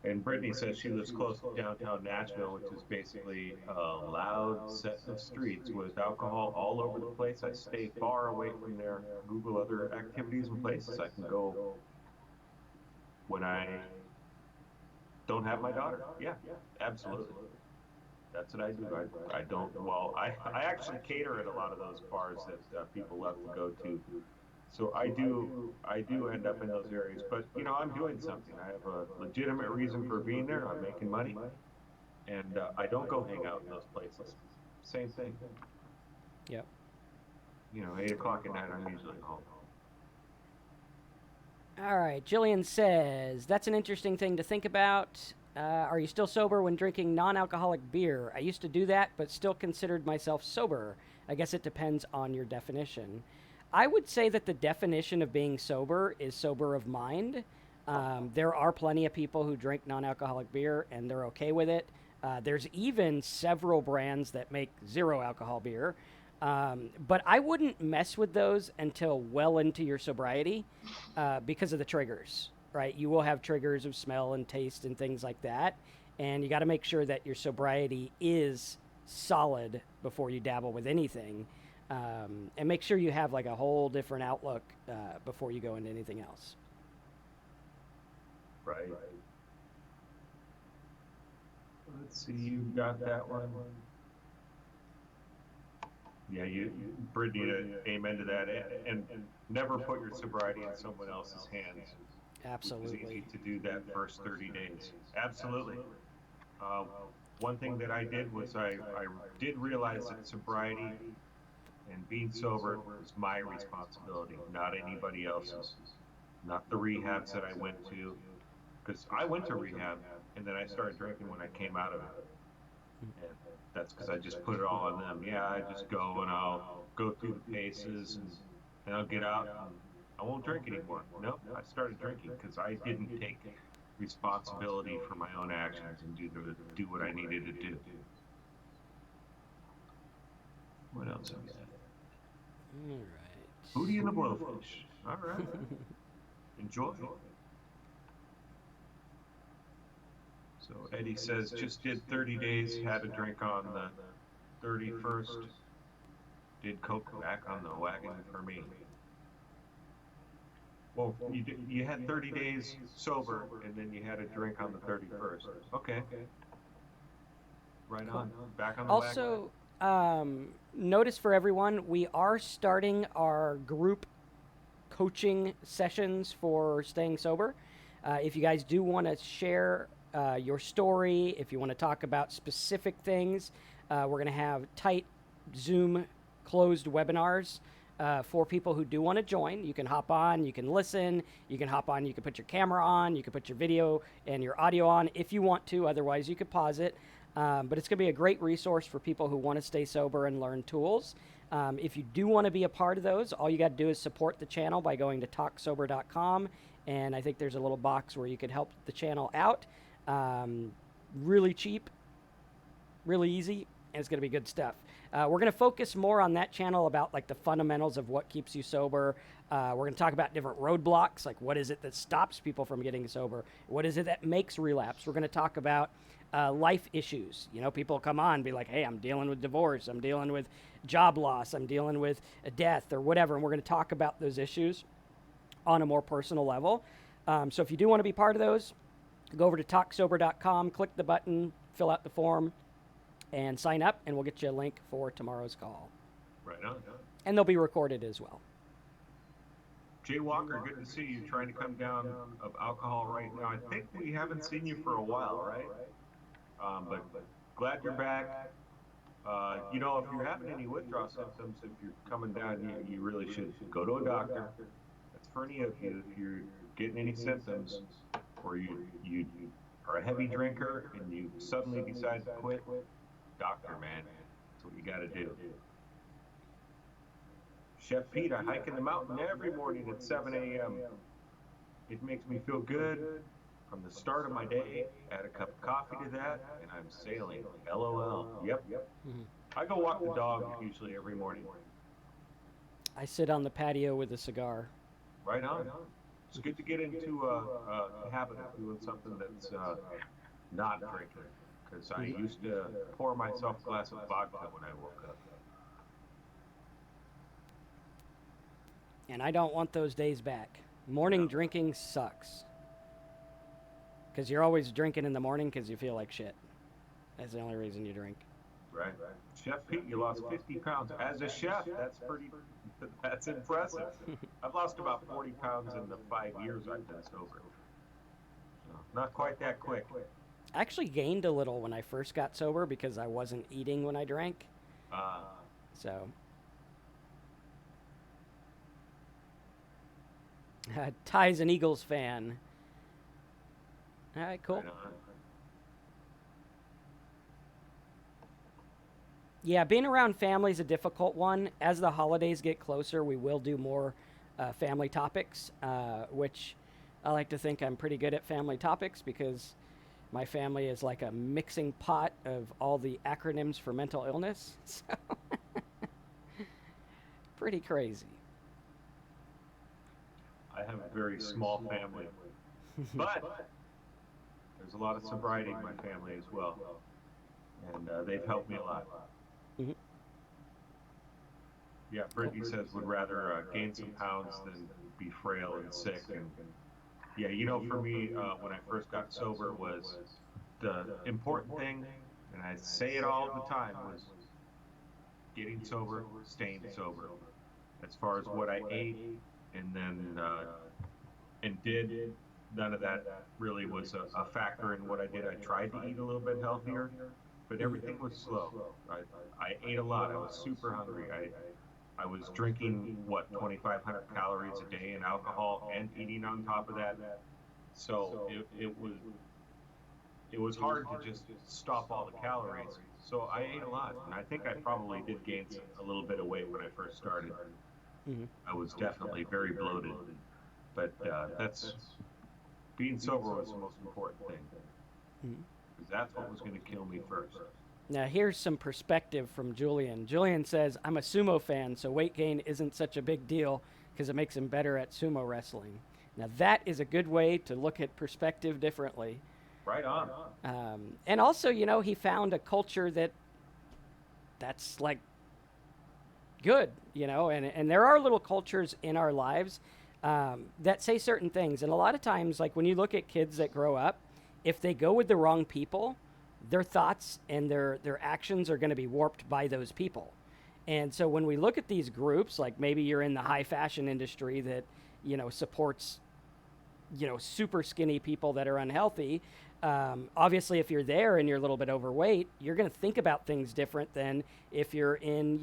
And Brittany says she lives close to downtown Nashville, which is basically a loud set of streets with alcohol all over the place. I stay far away from there. Google other activities and places I can go when I don't have my daughter. Yeah, absolutely. That's what I do. I don't, well, I actually cater at a lot of those bars that people love to go to. So I do end up in those areas, but I'm doing something. I have a legitimate reason for being there. I'm making money, and I don't go hang out in those places. Same thing. Yep. 8 o'clock at night, I'm usually home. All right. Jillian says, that's an interesting thing to think about. Are you still sober when drinking non alcoholic beer? I used to do that, but still considered myself sober. I guess it depends on your definition. I would say that the definition of being sober is sober of mind. There are plenty of people who drink non alcoholic beer and they're okay with it. There's even several brands that make zero alcohol beer. But I wouldn't mess with those until well into your sobriety because of the triggers, right? You will have triggers of smell and taste and things like that. And you got to make sure that your sobriety is solid before you dabble with anything. And make sure you have like a whole different outlook before you go into anything else. Right. Let's see, you got that one. Yeah, Brittany, amen to that, and never put your sobriety in someone else's hands. Absolutely. It's easy to do that first 30 days. Absolutely. Uh, One thing that I did was I did realize that sobriety and being sober was my responsibility, not anybody else's, not the rehabs that I went to, because I went to rehab and then I started drinking when I came out of it. And that's because I just put it all on them. Yeah, I just go and I'll go through the paces and I'll get out and I won't drink anymore. Nope, I started drinking because I didn't take responsibility for my own actions and do what I needed to do. What else we got? All right. Booty and a blowfish. All right. Enjoy. So Eddie says, just did 30 days, had a drink on the 31st. Did coke back on the wagon for me. Well, you had 30 days sober, and then you had a drink on the 31st. Okay. Right on. Back on the wagon. Also, notice for everyone, we are starting our group coaching sessions for staying sober. If you guys do want to share your story, if you want to talk about specific things, we're going to have tight Zoom closed webinars for people who do want to join. You can hop on, you can listen, you can hop on, you can put your camera on, you can put your video and your audio on if you want to, otherwise you could pause it. But it's going to be a great resource for people who want to stay sober and learn tools. If you do want to be a part of those, all you got to do is support the channel by going to talksober.com. And I think there's a little box where you could help the channel out. Really cheap, really easy, and it's going to be good stuff. We're going to focus more on that channel about like the fundamentals of what keeps you sober. We're going to talk about different roadblocks, like what is it that stops people from getting sober? What is it that makes relapse? We're going to talk about life issues. People come on and be like, hey, I'm dealing with divorce. I'm dealing with job loss. I'm dealing with a death or whatever. And we're going to talk about those issues on a more personal level. So if you do want to be part of those, go over to talksober.com, click the button, fill out the form, and sign up, and we'll get you a link for tomorrow's call. Right on. And they'll be recorded as well. Jay Walker, good to see you. Trying to come down of alcohol right now. I think we haven't seen you for a while, right? But glad you're back. If you're having any withdrawal symptoms, if you're coming down, you really should go to a doctor. That's for any of you. If you're getting any symptoms, or you are a heavy drinker and you suddenly decide to quit, doctor, man. That's what you got to do. Chef Pete, I hike in the mountain every morning at 7 a.m. It makes me feel good from the start of my day. Add a cup of coffee to that, and I'm sailing. LOL. Yep. Mm-hmm. I go walk the dog usually every morning. I sit on the patio with a cigar. Right on. It's good to get into a habit of doing something that's not drinking. Because I used to pour myself a glass of vodka when I woke up. And I don't want those days back. Morning drinking sucks. because you're always drinking in the morning because you feel like shit. That's the only reason you drink. Right. Chef Pete, you lost 50 pounds as a chef. That's pretty, that's impressive. I've lost about 40 pounds in the 5 years I've been sober. So not quite that quick. I actually gained a little when I first got sober because I wasn't eating when I drank. Uh, So, Ty's an Eagles fan. All right, cool. right on. Yeah, being around family is a difficult one. As the holidays get closer, we will do more family topics, which I like to think I'm pretty good at family topics because my family is like a mixing pot of all the acronyms for mental illness. So, pretty crazy. I have a very small family, but there's a lot of sobriety in my family as well, and they've helped me a lot. Mhm. Yeah, Brittany says would rather gain some pounds than be frail and sick. And yeah, for me, when I first got sober, was the important thing, and I say it all the time, was getting sober, staying sober. As far as what I ate, and then and did, none of that really was a factor in what I did. I tried to eat a little bit healthier, but Mhm. everything was slow. I ate a lot. I was super hungry. I was drinking, what, 2,500 calories a day in alcohol and eating on top of that. So it was hard to just stop all the calories. So I ate a lot, and I think I probably did gain a little bit of weight when I first started. Mhm. I was definitely very bloated, but that's being sober was the most important thing, Mhm. because that's what was going to kill me first. Now, here's some perspective from Julian. Julian says, I'm a sumo fan, so weight gain isn't such a big deal because it makes him better at sumo wrestling. Now, that is a good way to look at perspective differently. Right on. And also, he found a culture that's like good, and there are little cultures in our lives that say certain things. And a lot of times, like when you look at kids that grow up, if they go with the wrong people, their thoughts and their actions are going to be warped by those people. And so when we look at these groups, like maybe you're in the high fashion industry that supports super skinny people that are unhealthy. Obviously, if you're there and you're a little bit overweight, you're going to think about things different than if you're in,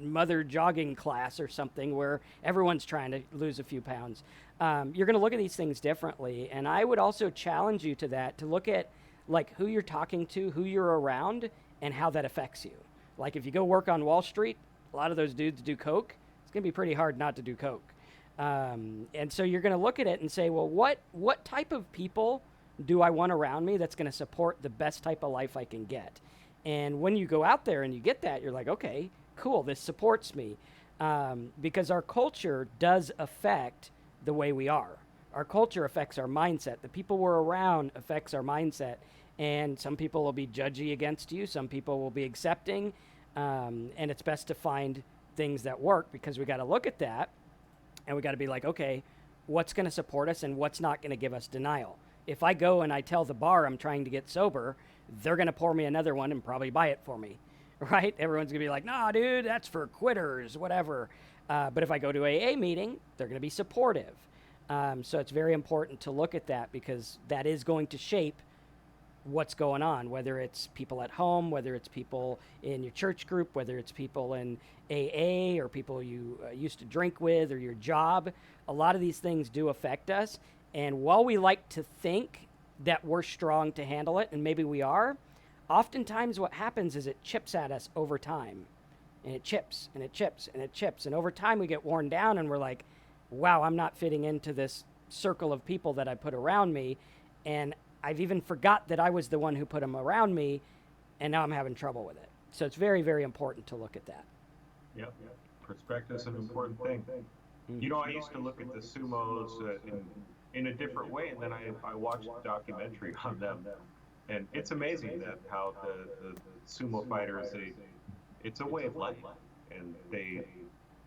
mother jogging class or something where everyone's trying to lose a few pounds. You're going to look at these things differently. And I would also challenge you to that, to look at like who you're talking to, who you're around, and how that affects you. Like if you go work on Wall Street, a lot of those dudes do coke. It's going to be pretty hard not to do coke. And so you're going to look at it and say, well, what type of people do I want around me that's going to support the best type of life I can get? And when you go out there and you get that, you're like, okay, cool, this supports me. Because our culture does affect the way we are. Our culture affects our mindset. The people we're around affects our mindset. And some people will be judgy against you. Some people will be accepting. And it's best to find things that work because we got to look at that and we got to be like, okay, what's going to support us and what's not going to give us denial? If I go and I tell the bar I'm trying to get sober, they're going to pour me another one and probably buy it for me, right? Everyone's going to be like, nah, dude, that's for quitters, whatever. But if I go to AA meeting, they're going to be supportive. So it's very important to look at that because that is going to shape what's going on, whether it's people at home, whether it's people in your church group, whether it's people in AA or people you used to drink with or your job. A lot of these things do affect us. And while we like to think that we're strong to handle it, and maybe we are, oftentimes what happens is it chips at us over time. And it chips and it chips and it chips. And over time we get worn down and we're like, wow, I'm not fitting into this circle of people that I put around me. And I've even forgot that I was the one who put them around me, and now I'm having trouble with it. So it's very, very important to look at that. Yep. Perspective is an important thing. I used to look at the sumos in a different way, and then I watched a documentary on them, and it's amazing that how the sumo fighters, it's a way of life, and they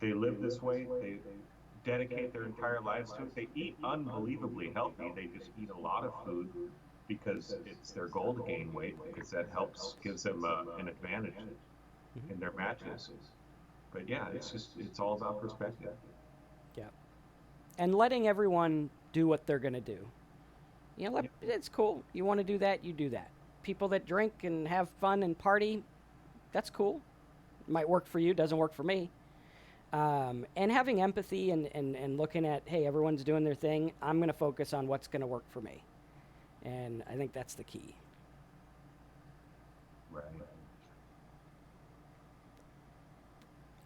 live this way. They dedicate their entire lives to it. They eat unbelievably healthy. They just eat a lot of food because it's their goal to gain weight because that helps gives them an advantage Hmm. in their matches. But yeah, it's all about perspective. Yeah. And letting everyone do what they're going to do. Yep. It's cool. You want to do that, you do that. People that drink and have fun and party, that's cool. Might work for you, doesn't work for me. And having empathy and looking at, hey, everyone's doing their thing. I'm going to focus on what's going to work for me. And I think that's the key. Right.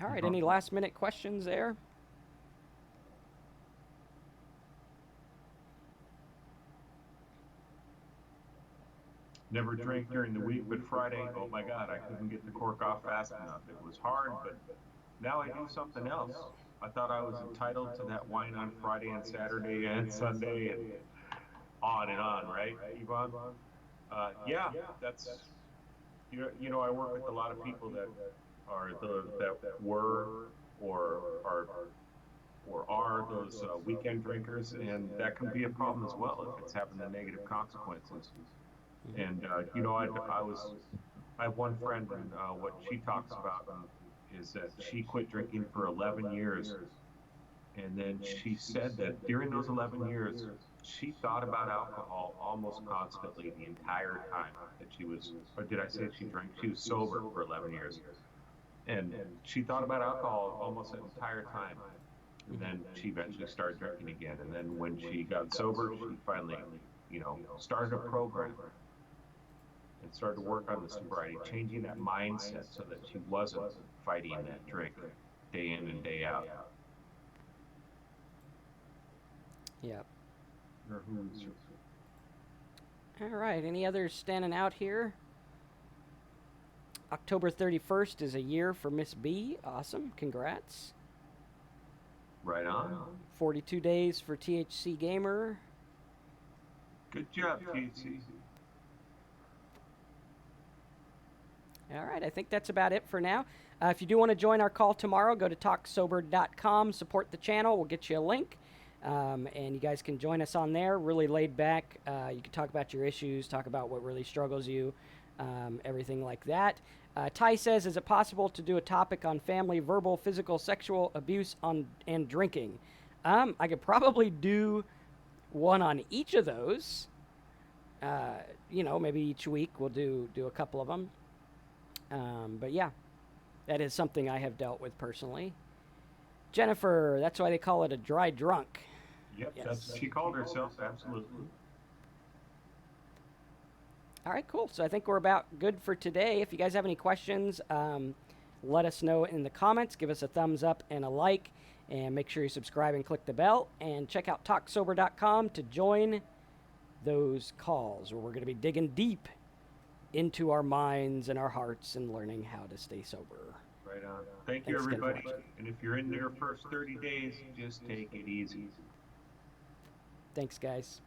All right, any last minute questions there? Never drank during the week, but Friday, oh my God, I couldn't get the cork off fast enough. It was hard, but now I do something else. I thought I was entitled to that wine on Friday and Saturday and Sunday and on, right, Yvonne? Yeah, that's I work with a lot of people that that were or are those weekend drinkers, and that can be a problem as well if it's having the negative consequences. And I have one friend, and what she talks about is that she quit drinking for 11 years, and then she said that during those 11 years, she thought about alcohol almost constantly the entire time that she was, or did I say she drank? She was sober for 11 years, and she thought about alcohol almost the entire time. And then she eventually started drinking again. And then when she got sober, she finally, started a program and started to work on the sobriety, changing that mindset so that she wasn't fighting that drink day in and day out. Yeah. Mm-hmm. All right, any others standing out here? October 31st is a year for Miss B. Awesome. Congrats. Right on. 42 days for THC Gamer. Good job, THC. All right, I think that's about it for now. If you do want to join our call tomorrow, go to talksober.com, support the channel. We'll get you a link. And you guys can join us on there. Really laid back. You can talk about your issues, talk about what really struggles you, everything like that. Ty says, is it possible to do a topic on family, verbal, physical, sexual abuse and drinking? I could probably do one on each of those. Maybe each week we'll do a couple of them. But yeah, that is something I have dealt with personally. Jennifer, that's why they call it a dry drunk. Yep, yes. She called herself, absolutely. All right, cool. So I think we're about good for today. If you guys have any questions, let us know in the comments. Give us a thumbs up and a like. And make sure you subscribe and click the bell. And check out TalkSober.com to join those calls where we're going to be digging deep into our minds and our hearts and learning how to stay sober. Right on. Thank you, everybody. And if you're in your first 30 days, just take it easy. Thanks, guys.